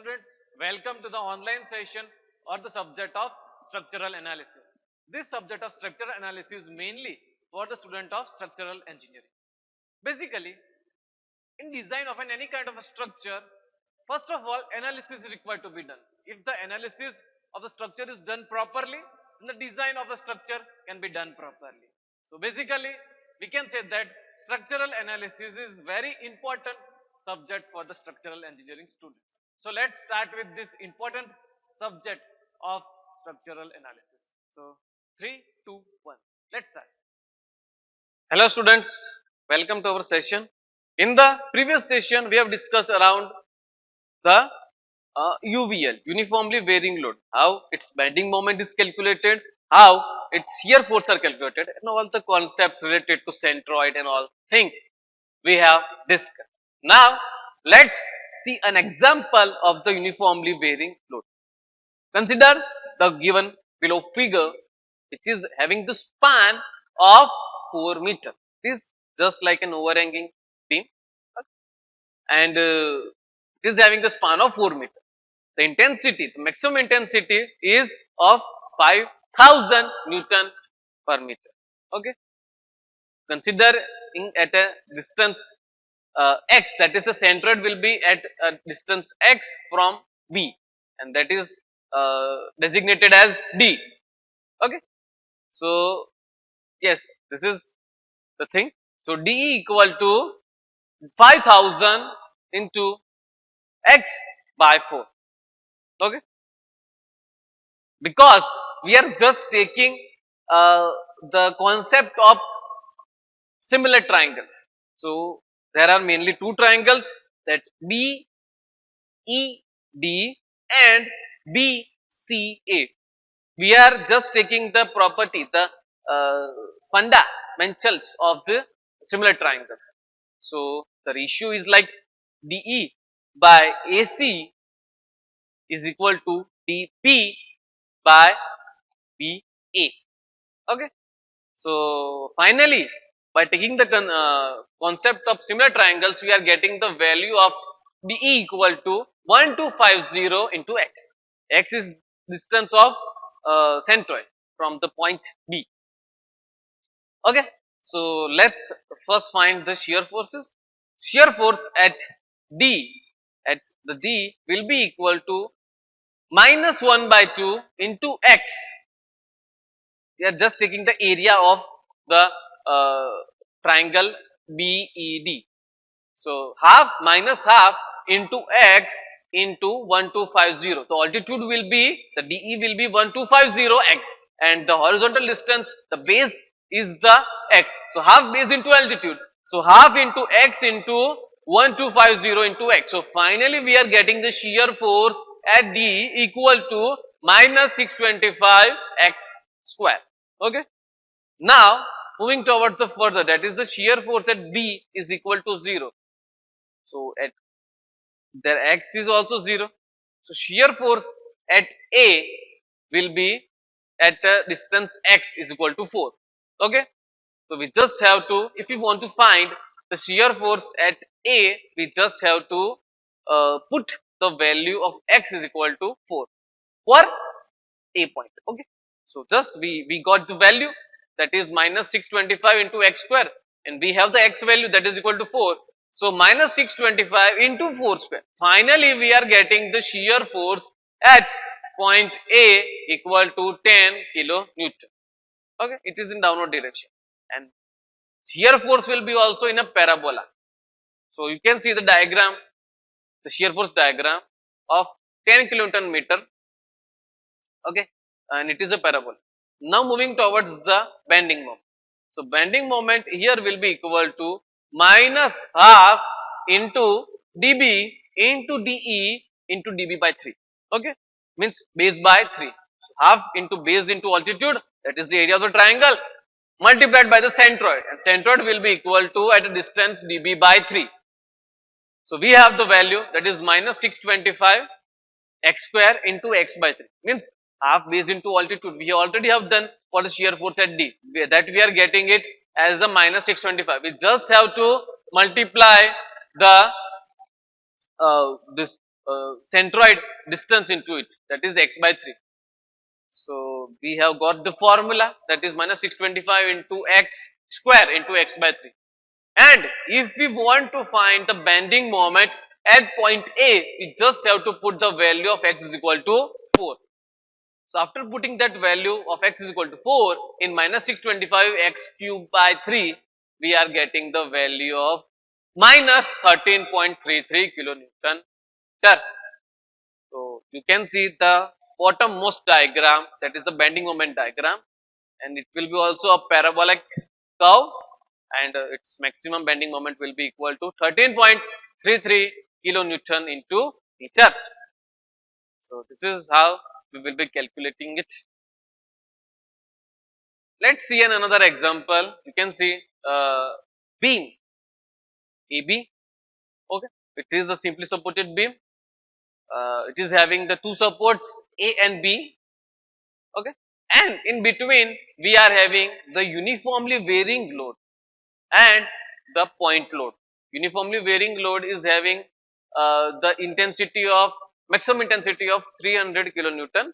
students, welcome to the online session or the subject of structural analysis. This subject of structural analysis is mainly for the student of structural engineering. Basically, in design of any kind of a structure, first of all, analysis is required to be done. If the analysis of the structure is done properly, then the design of the structure can be done properly. So basically, we can say that structural analysis is very important subject for the structural engineering students. So let's start with this important subject of structural analysis. So 3, 2, 1, let's start. Hello students, welcome to our session. In the previous session, we have discussed around the UVL, uniformly varying load, how its bending moment is calculated, how its shear force are calculated, and all the concepts related to centroid and all things we have discussed. Now, let's see an example of the uniformly varying load. Consider the given below figure, which is having the span of 4 meter. It is just like an overhanging beam, and it is having the span of 4 meter. The intensity, the maximum intensity is of 5000 Newton per meter. Okay. Considering at a distance x, that is the centroid will be at a distance x from B, and that is designated as D. Okay. So yes, this is the thing. So D equal to 5000 into x by 4. Okay. Because we are just taking the concept of similar triangles. So there are mainly two triangles, that BED and BCA. We are just taking the property, the fundamentals of the similar triangles. So the ratio is like DE by AC is equal to DP by BA. Okay. So finally, by taking the concept of similar triangles, we are getting the value of DE equal to 1250 into x. X is distance of centroid from the point B. Okay. So let's first find the shear forces. Shear force at D, at the D will be equal to minus 1 by 2 into x. We are just taking the area of the triangle BED. So half minus half into x into 1250. So altitude will be, the DE will be 1250 x, and the horizontal distance, the base is the x. So half base into altitude. So half into x into 1250 into x. So finally we are getting the shear force at D equal to minus 625 x square. Okay. Now moving towards the further, that is the shear force at B is equal to 0. So at their x is also 0. So shear force at A will be at a distance x is equal to 4. Okay. So we just have to, if you want to find the shear force at A, we just have to put the value of x is equal to 4 for A point. Okay. So just we got the value, that is minus 625 into x square, and we have the x value, that is equal to 4. So minus 625 into 4 square. Finally we are getting the shear force at point A equal to 10 kilonewton. Okay, it is in downward direction, and shear force will be also in a parabola. So you can see the diagram, the shear force diagram of 10 kilonewton meter. Okay, and it is a parabola. Now moving towards the bending moment. So bending moment here will be equal to minus half into dB into dE into dB by 3. Okay, means base by 3. Half into base into altitude, that is the area of the triangle, multiplied by the centroid, and centroid will be equal to at a distance dB by 3. So we have the value, that is minus 625 x square into x by 3, means half base into altitude. We already have done for the shear force at D, that we are getting it as a minus 625. We just have to multiply the this centroid distance into it, that is x by 3. So we have got the formula, that is minus 625 into x square into x by 3. And if we want to find the bending moment at point A, we just have to put the value of x is equal to 4. So after putting that value of x is equal to 4 in minus 625 x cube by 3, we are getting the value of minus 13.33 kilonewton turn. So you can see the bottommost diagram, that is the bending moment diagram, and it will be also a parabolic curve, and its maximum bending moment will be equal to 13.33 kilonewton into meter. So this is how we will be calculating it. Let's see another example. You can see beam AB. Okay, it is a simply supported beam. It is having the two supports A and B. Okay, and in between we are having the uniformly varying load and the point load. Uniformly varying load is having the intensity of maximum intensity of 300 kilonewton.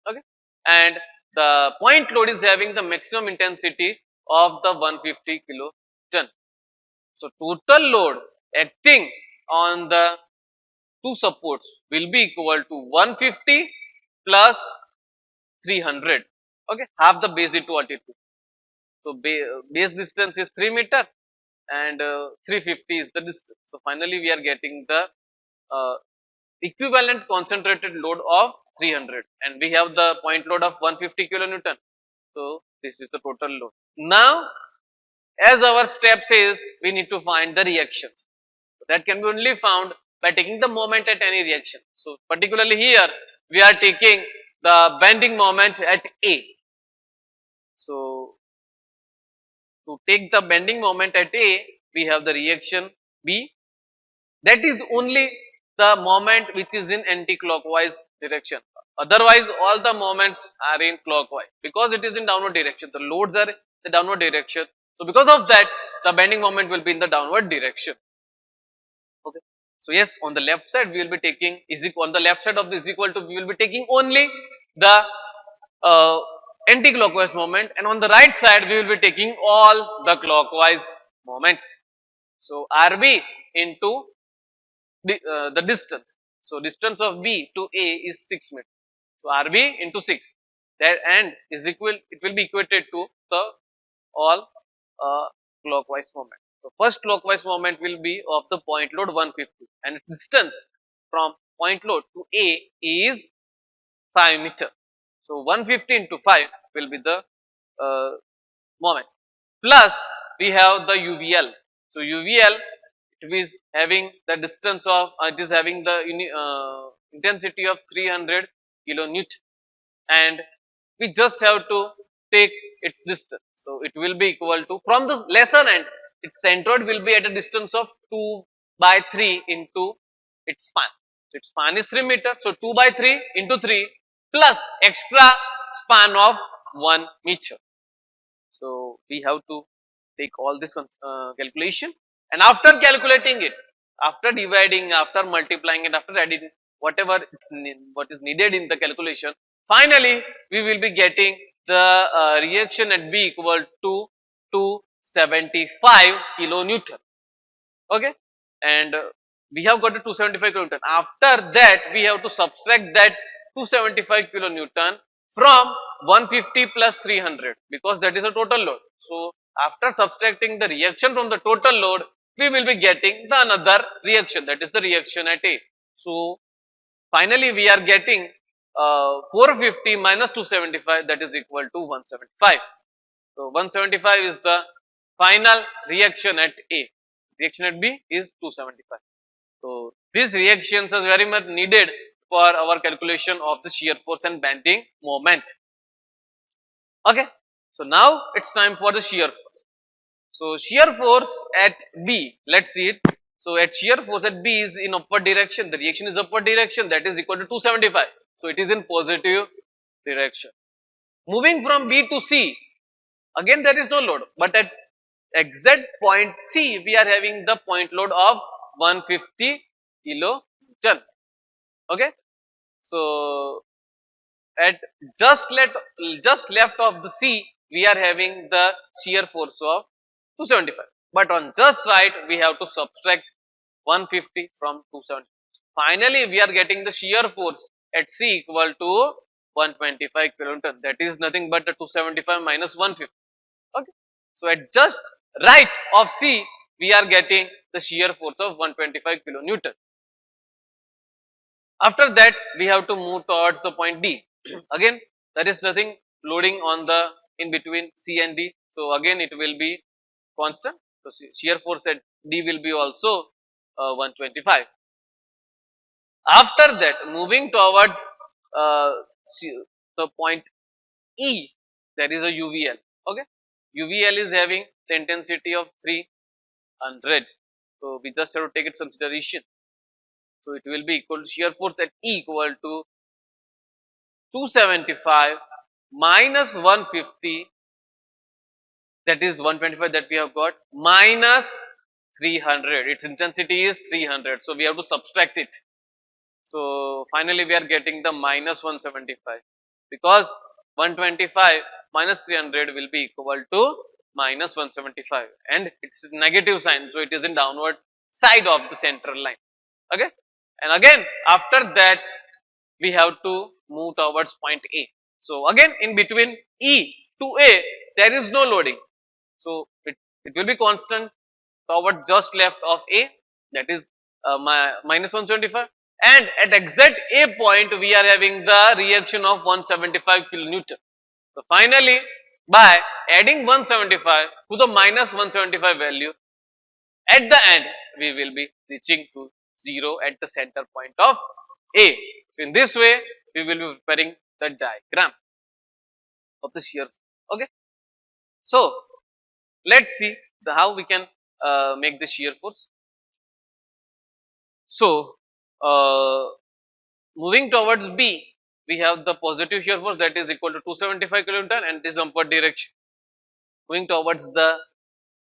Okay, and the point load is having the maximum intensity of the 150 kiloton. So total load acting on the two supports will be equal to 150 plus 300. Okay, half the base into altitude. So base distance is 3 meter and 350 is the distance. So finally we are getting the equivalent concentrated load of 300, and we have the point load of 150 kilonewton. So this is the total load. Now as our step says, we need to find the reactions. So that can be only found by taking the moment at any reaction. So particularly here we are taking the bending moment at A. So to take the bending moment at A, we have the reaction B. That is only the moment which is in anti-clockwise direction. Otherwise all the moments are in clockwise, because it is in downward direction. The loads are in the downward direction. So because of that, the bending moment will be in the downward direction. Okay. So yes, on the left side we will be taking on the left side of this equal to, we will be taking only the anti-clockwise moment, and on the right side we will be taking all the clockwise moments. So RB into the distance. So distance of B to A is 6 meters. So RB into 6, that and is equal, it will be equated to the all clockwise moment. So first clockwise moment will be of the point load 150, and distance from point load to A is 5 meter. So 150 into 5 will be the moment. Plus we have the UVL. So UVL, it is having the distance of it is having the intensity of 300 kilonewton, and we just have to take its distance. So it will be equal to, from the lesser end, its centroid will be at a distance of 2 by 3 into its span. So its span is 3 meter. So 2 by 3 into 3 plus extra span of 1 meter. So we have to take all this calculation, and after calculating it, after dividing, after multiplying it, after adding whatever what is needed in the calculation, finally we will be getting the reaction at B equal to 275 kilonewton. Okay, and we have got to 275 kilonewton. After that we have to subtract that 275 kilonewton from 150 plus 300, because that is a total load. So after subtracting the reaction from the total load, we will be getting the another reaction, that is the reaction at A. So finally we are getting 450 minus 275, that is equal to 175. So 175 is the final reaction at A. Reaction at B is 275. So these reactions are very much needed for our calculation of the shear force and bending moment. Okay. So now it's time for the shear force. So shear force at B, let's see it. So at shear force at B is in upward direction, the reaction is upward direction, that is equal to 275. So it is in positive direction. Moving from B to C, again there is no load, but at exact point C we are having the point load of 150 kilonewton. Okay, so at just left of the C, we are having the shear force of 275. But on just right, we have to subtract 150 from 270. Finally, we are getting the shear force at C equal to 125 kilonewton. That is nothing but the 275 minus 150. Okay. So at just right of C, we are getting the shear force of 125 kilonewton. After that, we have to move towards the point D. Again, there is nothing loading on the in between C and D. So again, it will be constant. So shear force at D will be also 125. After that, moving towards uh, the point E, there is a UVL. Okay, UVL is having the intensity of 300. So we just have to take its consideration. So it will be equal to shear force at E equal to 275 minus 150, that is 125 that we have got, minus 300. Its intensity is 300. So we have to subtract it. So finally we are getting the minus 175, because 125 minus 300 will be equal to minus 175, and it's negative sign. So it is in downward side of the central line. Okay, and again after that we have to move towards point A. So again in between E to A, there is no loading. So it will be constant toward just left of A, that is minus 175, and at exact A point we are having the reaction of 175 kilonewton. So finally, by adding 175 to the minus 175 value, at the end we will be reaching to 0 at the center point of A. In this way, we will be preparing the diagram of the shear. Okay. So let's see how we can make the shear force. So moving towards B, we have the positive shear force, that is equal to 275 kilonewton, and this upward direction. Moving towards the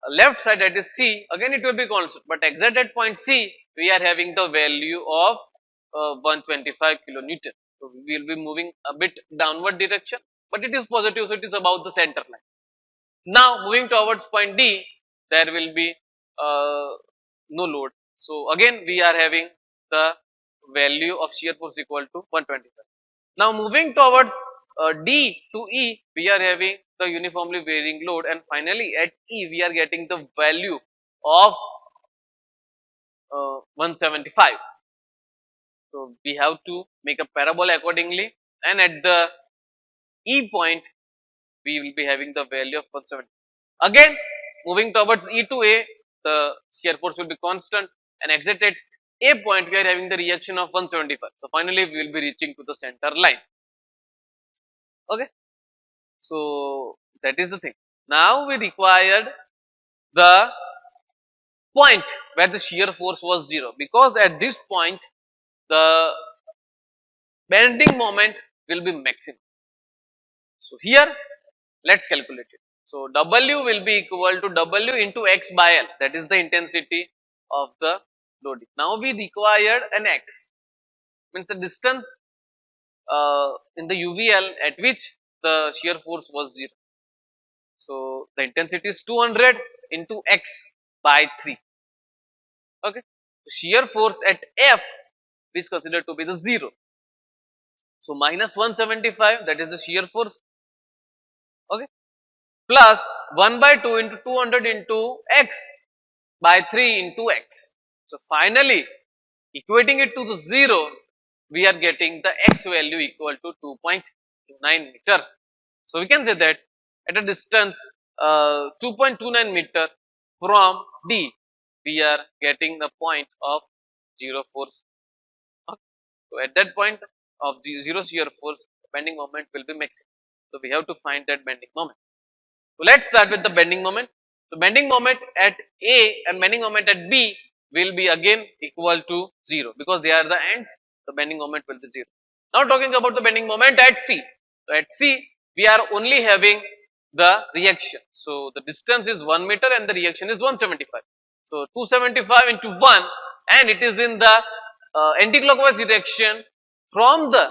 left side, that is C, again it will be constant, but exact at point C we are having the value of 125 kilonewton. So we will be moving a bit downward direction, but it is positive, so it is about the center line. Now moving towards point D, there will be no load. So again we are having the value of shear force equal to 125. Now moving towards D to E, we are having the uniformly varying load, and finally at E we are getting the value of 175. So we have to make a parabola accordingly, and at the E point we will be having the value of 170. Again moving towards E to A, the shear force will be constant, and exit at A point we are having the reaction of 175. So finally we will be reaching to the center line. Okay, so that is the thing. Now we required the point where the shear force was 0, because at this point the bending moment will be maximum. So here let's calculate it. So W will be equal to W into X by L, that is the intensity of the loading. Now we required an X, means the distance in the UVL at which the shear force was 0. So the intensity is 200 into X by 3. Okay, shear force at F is considered to be the 0. So minus 175, that is the shear force. Okay, plus 1 by 2 into 200 into X by 3 into X. So finally equating it to the 0, we are getting the X value equal to 2.29 meter. So we can say that at a distance 2.29 meter from D, we are getting the point of 0 force. Okay. So at that point of 0 shear force, bending moment will be maximum. So we have to find that bending moment. So let's start with the bending moment. So bending moment at A and bending moment at B will be again equal to 0, because they are the ends. The bending moment will be 0. Now talking about the bending moment at C. So at C we are only having the reaction. So the distance is 1 meter and the reaction is 175. So 275 into 1, and it is in the anti-clockwise direction from the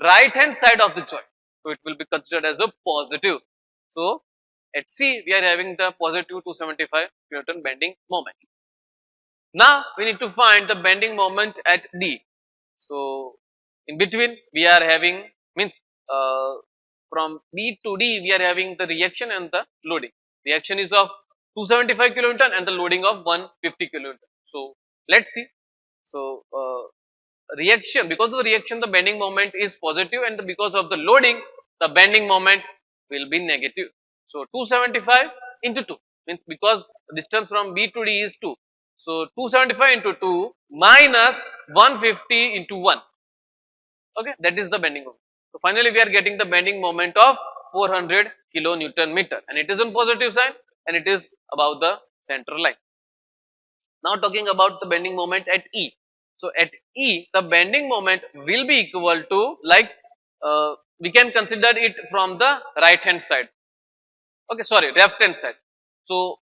right hand side of the joint. So it will be considered as a positive. So at C we are having the positive 275 kilonewton bending moment. Now we need to find the bending moment at D. So in between we are having means from B to D we are having the reaction and the loading. Reaction is of 275 kilonewton and the loading of 150 kilonewton. So let's see. So reaction, because of the reaction the bending moment is positive, and because of the loading the bending moment will be negative. So 275 into 2 means, because the distance from B to D is 2. So 275 into 2 minus 150 into 1. Okay, that is the bending moment. So finally we are getting the bending moment of 400 kilonewton meter, and it is in positive sign and it is above the center line. Now talking about the bending moment at E. So at E the bending moment will be equal to, like we can consider it from the right hand side, okay, sorry, left hand side. So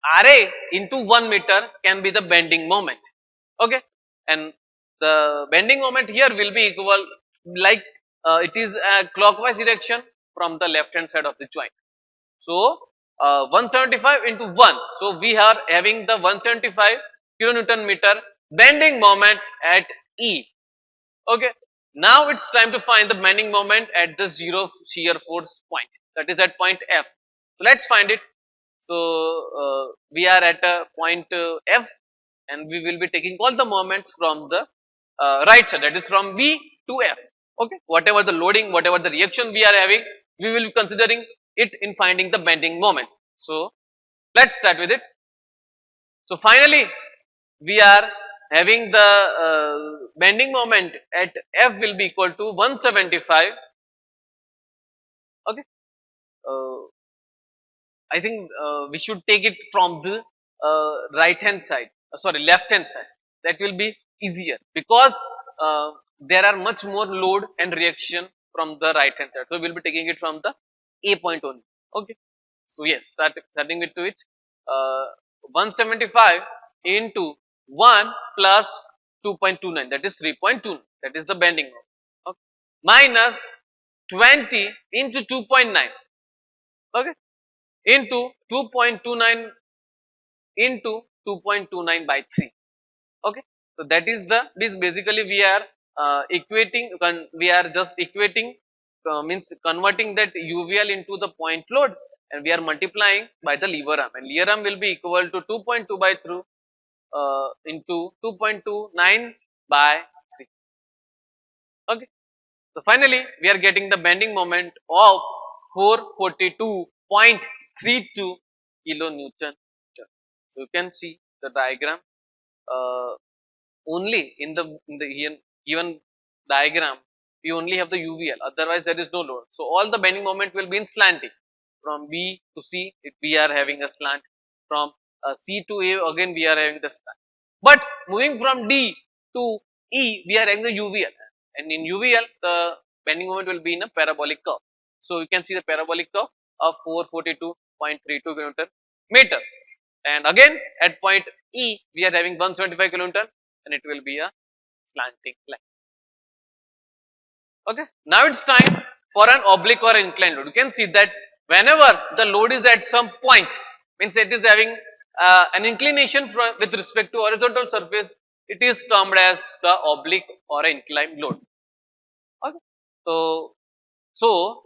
Ra into 1 meter can be the bending moment, okay, and the bending moment here will be equal, like it is a clockwise direction from the left hand side of the joint. So 175 into 1, so we are having the 175 kilonewton meter bending moment at E. Okay, now it's time to find the bending moment at the zero shear force point, that is at point F. So let's find it. So we are at a point F, and we will be taking all the moments from the right side, that is from B to F. Okay, whatever the loading, whatever the reaction we are having, we will be considering it in finding the bending moment. So let's start with it. So finally we are having the bending moment at F will be equal to 175. Okay, I think we should take it from the right hand side, sorry, left hand side. That will be easier, because there are much more load and reaction from the right hand side. So we will be taking it from the A point only. Okay, so yes, starting with it, 175 into 1 plus 2.29, that is 3.2, that is the bending moment. Okay, minus 20 into 2.9, okay, into 2.29 into 2.29 by 3. Okay, so that is the, this basically we are equating, we are just equating, means converting that UVL into the point load, and we are multiplying by the lever arm, and lever arm will be equal to 2.2 by 3 into 2.29 by 3. Okay, so finally we are getting the bending moment of 442.32 kilonewton. So you can see the diagram. Only in the given diagram we only have the UVL, otherwise there is no load. So all the bending moment will be in slanting. From B to C we are having a slant, from C to A again we are having the slant, but moving from D to E we are having the UVL, and in UVL the bending moment will be in a parabolic curve. So you can see the parabolic curve of 442.32 kilonewton meter, and again at point E we are having 175 kilonewton, and it will be a slanting line. Okay, now it's time for an oblique or inclined load. You can see that whenever the load is at some point, means it is having an inclination with respect to horizontal surface, it is termed as the oblique or inclined load. Okay, so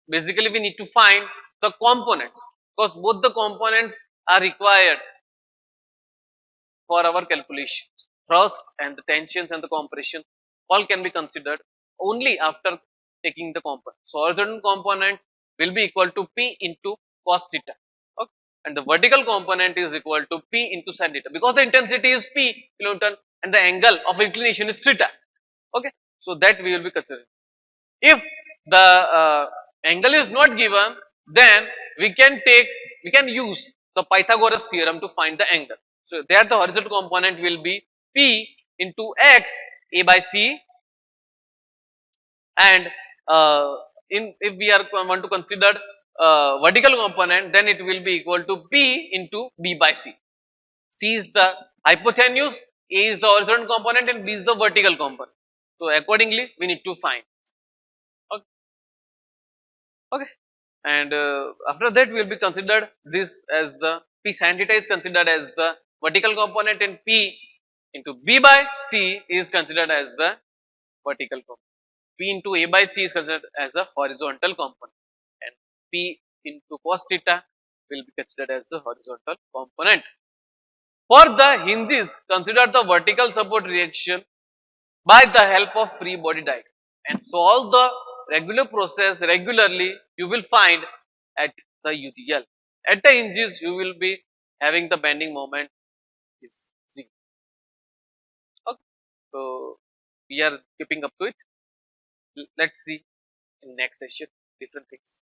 basically we need to find the components, because both the components are required for our calculation. Thrust and the tensions and the compression all can be considered only after taking the component. So horizontal component will be equal to P into cos theta, okay, and the vertical component is equal to P into sin theta, because the intensity is P kilonewton and the angle of inclination is theta. Okay, so that we will be considering. If the angle is not given, then we can use the Pythagoras theorem to find the angle. So there the horizontal component will be P into x A by C, and if we are want to consider vertical component, then it will be equal to P into B by C. C is the hypotenuse A is the horizontal component and B is the vertical component. So accordingly, we need to find. Okay. Okay. And after that, we will be considered this as the P sin theta is considered as the vertical component, and P into B by C is considered as the vertical component. P into A by C is considered as a horizontal component, and P into cos theta will be considered as the horizontal component. For the hinges, consider the vertical support reaction by the help of free body diagram and solve the regular process regularly. You will find at the UDL. At the hinges, you will be having the bending moment is 0. Okay. So we are keeping up to it. Let's see in next session different things.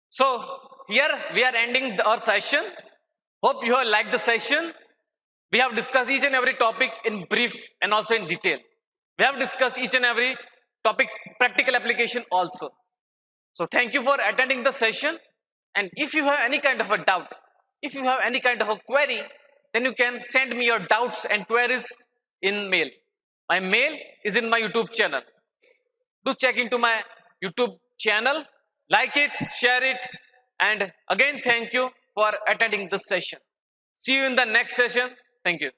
So here we are ending our session. Hope you have liked the session. We have discussed each and every topic in brief and also in detail. We have discussed each and every topic's practical application also. So thank you for attending the session. And if you have any kind of a doubt, if you have any kind of a query, then you can send me your doubts and queries in mail. My mail is in my YouTube channel. Do check into my YouTube channel, like it, share it, and again thank you for attending this session. See you in the next session. Thank you.